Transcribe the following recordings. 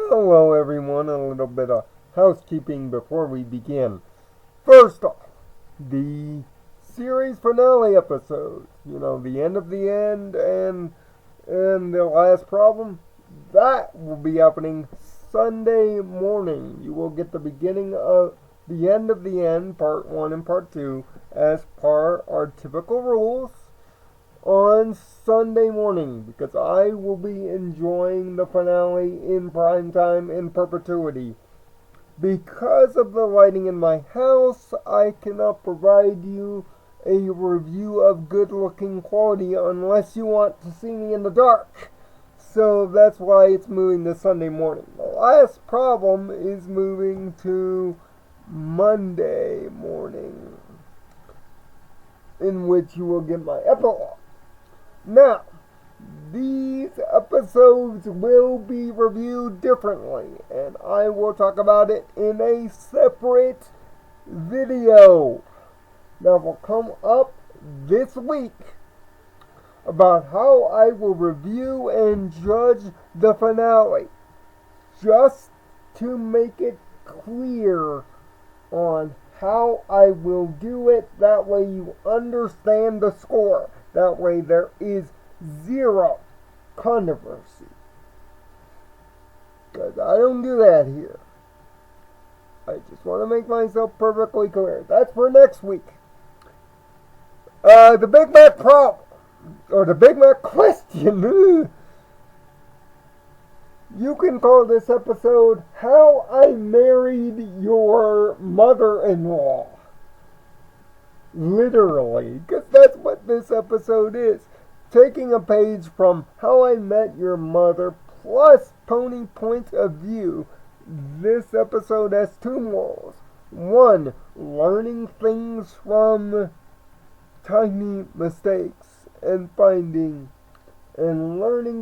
Hello everyone, a little bit of housekeeping before we begin. First off, the series finale episode, the end of the end and the last problem, that will be happening Sunday morning. You will get the beginning of the end of the end, part 1 and part 2, as per our typical rules on Sunday morning, because I will be enjoying the finale in primetime in perpetuity. Because of the lighting in my house, I cannot provide you a review of good looking quality unless you want to see me in the dark. So that's why it's moving to Sunday morning. The last problem is moving to Monday morning, in which you will get my epilogue. Now, these episodes will be reviewed differently, and I will talk about it in a separate video that will come up this week about how I will review and judge the finale, just to make it clear on how I will do it. That way you understand the score. That way there is zero controversy. Because I don't do that here. I just want to make myself perfectly clear. That's for next week. The Big Mac problem, or the Big Mac question. You can call this episode How I Married Your Mother-in-Law. Literally, because that's what this episode is. Taking a page from How I Met Your Mother plus Pony Point of View. This episode has 2 morals. 1, learning things from tiny mistakes and learning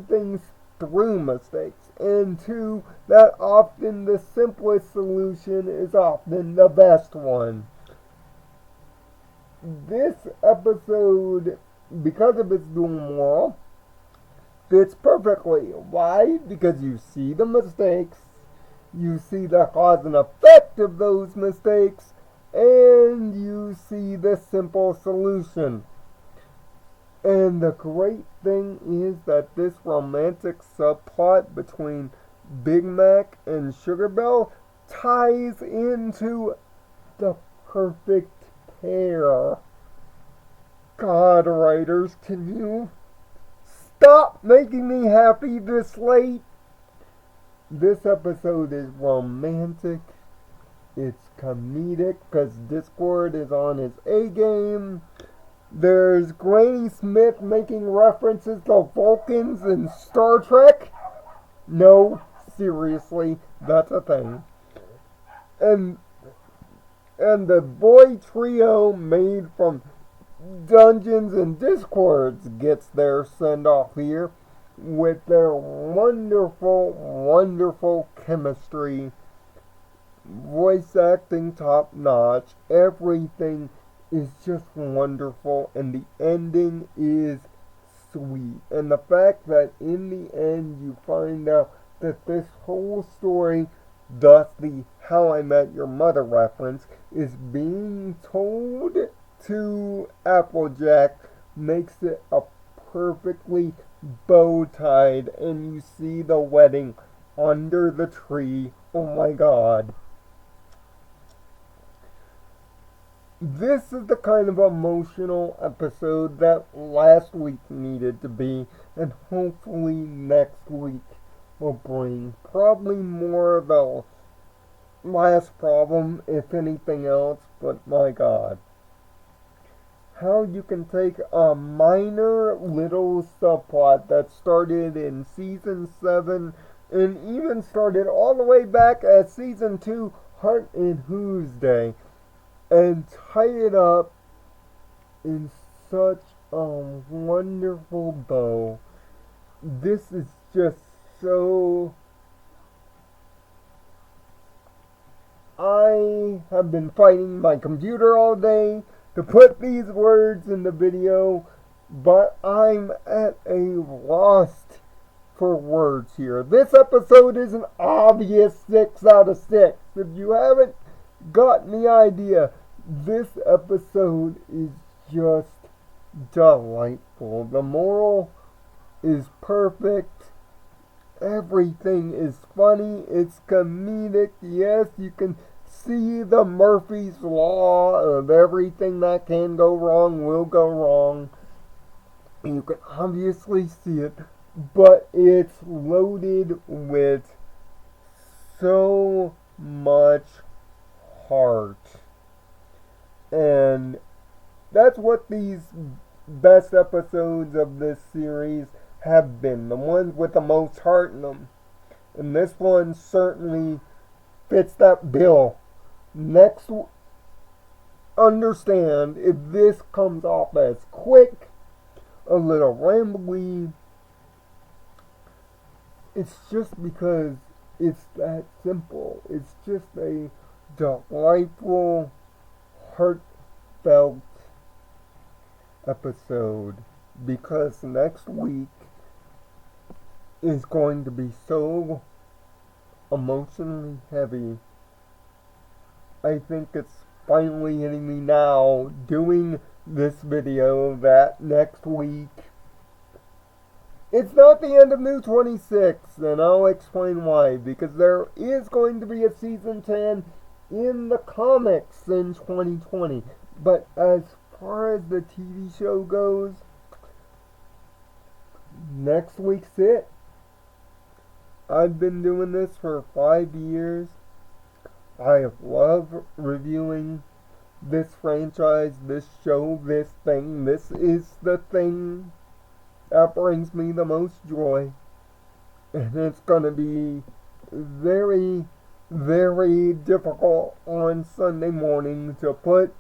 things through mistakes. And 2, that often the simplest solution is often the best one. This episode, because of its dual moral, fits perfectly. Why? Because you see the mistakes, you see the cause and effect of those mistakes, and you see the simple solution. And the great thing is that this romantic subplot between Big Mac and Sugar Belle ties into the perfect pair. God, writers, can you stop making me happy this late? This episode is romantic. It's comedic because Discord is on his A game. There's Granny Smith making references to Vulcans in Star Trek. No, seriously, that's a thing. And the boy trio made from Dungeons and Discords gets their send-off here with their wonderful, wonderful chemistry. Voice acting top-notch. Everything is just wonderful, and the ending is sweet. And the fact that in the end you find out that this whole story, thus the How I Met Your Mother reference, is being told to Applejack, makes it a perfectly bow-tied, and you see the wedding under the tree. Oh my God. This is the kind of emotional episode that last week needed to be, and hopefully next week will bring probably more of the last problem, if anything else, but my God. How you can take a minor little subplot that started in season 7 and even started all the way back at season 2, Heart and Who's Day, and tie it up in such a wonderful bow. This is just so... I have been fighting my computer all day to put these words in the video, but I'm at a loss for words here. This episode is an obvious 6 out of 6. If you haven't gotten the idea, this episode is just delightful. The moral is perfect. Everything is funny. It's comedic. Yes, you can see the Murphy's Law of everything that can go wrong will go wrong. You can obviously see it, but it's loaded with so much heart. And that's what these best episodes of this series have been. The ones with the most heart in them. And this one certainly fits that bill. Next, understand if this comes off as quick, a little rambly, it's just because it's that simple. It's just a delightful, heartfelt episode, because next week is going to be so emotionally heavy. I think it's finally hitting me now, doing this video, that next week it's not the end of New 26, and I'll explain why. Because there is going to be a season 10 in the comics in 2020. But as far as the TV show goes, next week's it. I've been doing this for 5 years. I love reviewing this franchise, this show, this thing. This is the thing that brings me the most joy. And it's going to be very, very difficult on Sunday morning to put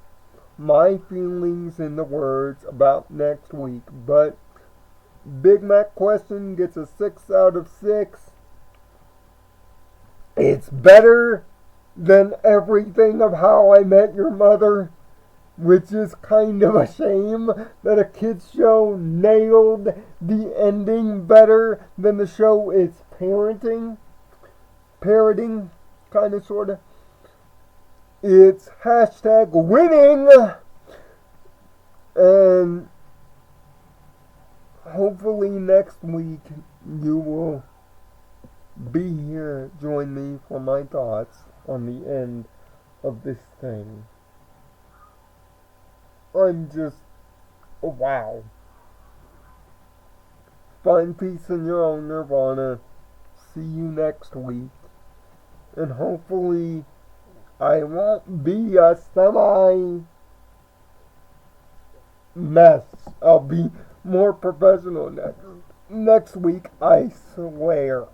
my feelings into words about next week. But Big Mac Question gets a 6 out of 6. It's better than everything of How I Met Your Mother, which is kind of a shame that a kids show nailed the ending better than the show it's parroting, kind of, sort of. It's hashtag winning, and hopefully next week you will be here, join me for my thoughts on the end of this thing. I'm just, wow. Find peace in your own nirvana. See you next week. And hopefully I won't be a mess. I'll be more professional next week, I swear.